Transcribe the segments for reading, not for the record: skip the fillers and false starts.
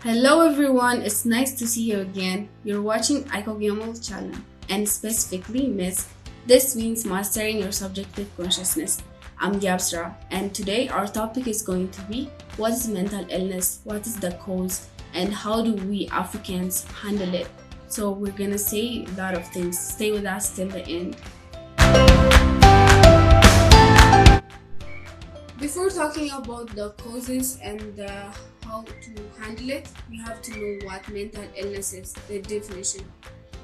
Hello everyone, it's nice to see you again. You're watching Aiko Gyamal channel and specifically Miss. This means mastering your subjective consciousness. I'm Gyabsra and today our topic is going to be what is mental illness, what is the cause, and how do we Africans handle it. So we're gonna say a lot of things. Stay with us till the end. Before talking about the causes and how to handle it, we have to know what mental illness is, the definition.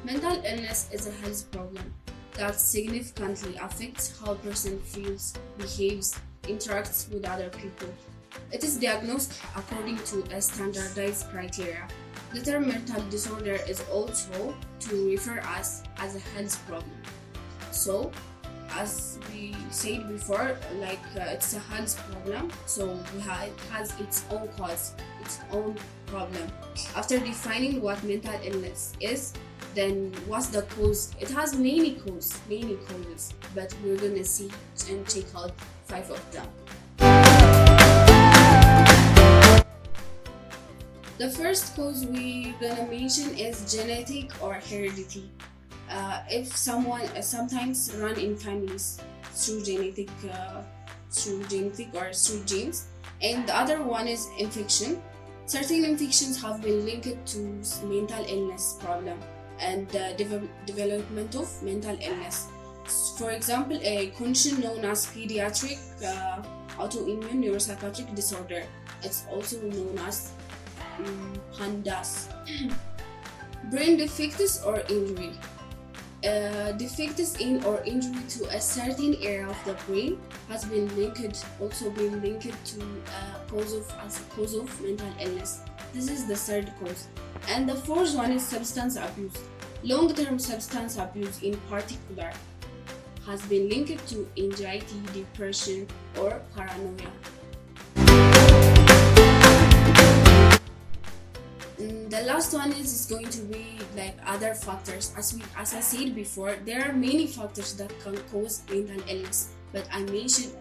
Mental illness is a health problem that significantly affects how a person feels, behaves, interacts with other people. It is diagnosed according to a standardized criteria. The term mental disorder is also to refer us as a health problem. So, as we said before, it's a health problem, so it has its own cause, its own problem. After defining what mental illness is, then what's the cause? It has many causes, but we're gonna see and check out 5 of them. The first cause we're gonna mention is genetic or heredity. If someone sometimes run in families through genetic or through genes, and the other one is infection. Certain infections have been linked to mental illness problem and development of mental illness. For example, a condition known as pediatric autoimmune neuropsychiatric disorder. It's also known as PANDAS. Brain defects or injury. Defects in or injury to a certain area of the brain has been also been linked to as a cause of mental illness. This is the third cause. And the fourth one is substance abuse. Long-term substance abuse in particular has been linked to anxiety, depression, or paranoia. The last one is going to be like other factors. As I said before, there are many factors that can cause mental illness, but I mentioned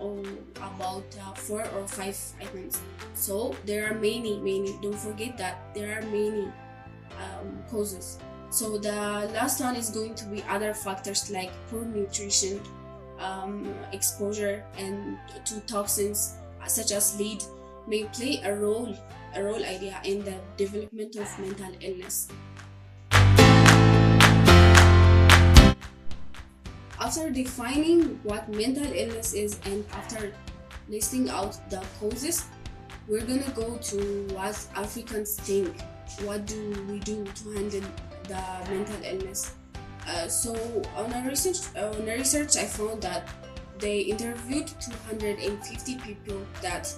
about 4 or 5 items. So there are many. Don't forget that there are many causes. So the last one is going to be other factors like poor nutrition, exposure and to toxins such as lead may play a role idea in the development of mental illness. After defining what mental illness is and after listing out the causes, we're gonna go to what Africans think. What do we do to handle the mental illness? So on a research, I found that they interviewed 250 people that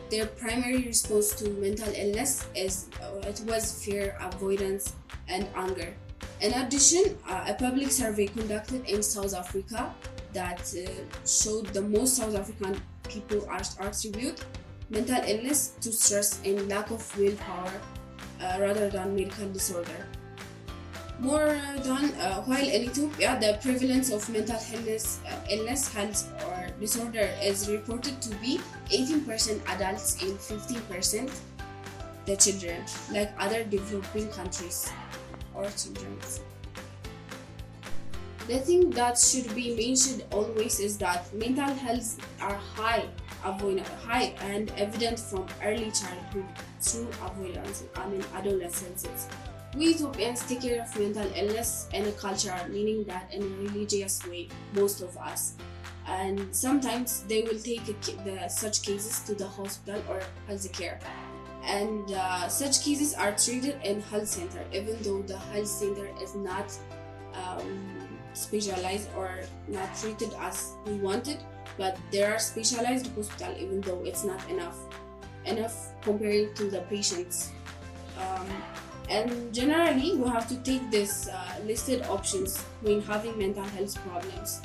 their primary response to mental illness it was fear, avoidance, and anger. In addition, a public survey conducted in South Africa that showed the most South African people attribute mental illness to stress and lack of willpower rather than medical disorder. While in Ethiopia, the prevalence of mental illness, health, or disorder is reported to be 18% adults and 15% the children, like other developing countries or children. The thing that should be mentioned always is that mental health are high and evident from early childhood through adolescence. We Ethiopians take care of mental illness in a culture, meaning that in a religious way, most of us. And sometimes they will take such cases to the hospital or health care. And such cases are treated in health center, even though the health center is not specialized or not treated as we wanted. But there are specialized hospital, even though it's not enough comparing to the patients. And generally, we have to take this listed options when having mental health problems.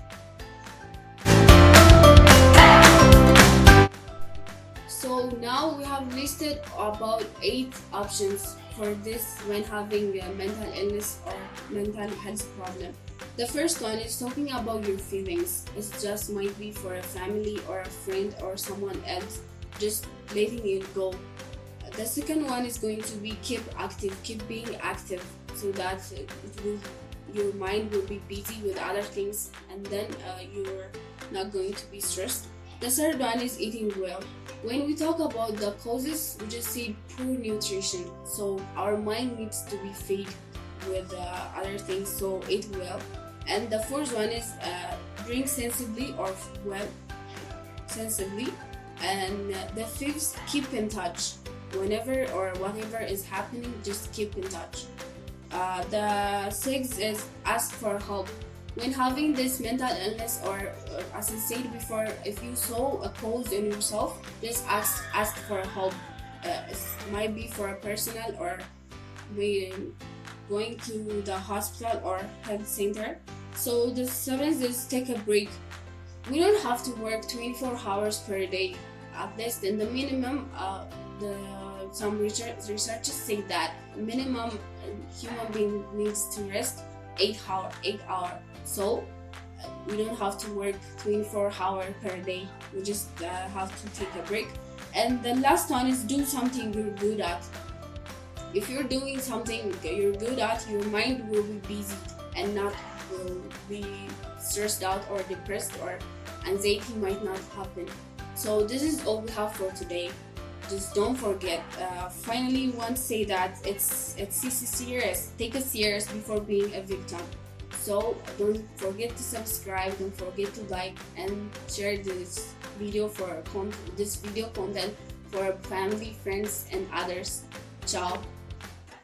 So now we have listed about 8 options for this when having a mental illness or mental health problem. The first one is talking about your feelings. It just might be for a family or a friend or someone else, just letting it go. The second one is going to be keep active, keep being active, so that your mind will be busy with other things, and then you're not going to be stressed. The third one is eating well. When we talk about the causes, we just say poor nutrition. So our mind needs to be fed with other things, so eat well. And the fourth one is drink sensibly or well sensibly. And the fifth, keep in touch. Whenever or whatever is happening, just keep in touch. The sixth is ask for help. When having this mental illness, or as I said before, if you saw a cause in yourself, just ask for help. It might be for a personal, or going to the hospital or health center. So the seventh is take a break. We don't have to work 24 hours per day. At least in the minimum, some researchers say that minimum human being needs to rest 8 hours. So we don't have to work 24 hours per day. We just have to take a break. And the last one is do something you're good at. If you're doing something you're good at, your mind will be busy and not will be stressed out or depressed, or anxiety might not happen. So this is all we have for today. Just don't forget. Finally, want to say that it's serious. Take it serious before being a victim. So don't forget to subscribe. Don't forget to like and share this video content for family, friends, and others. Ciao.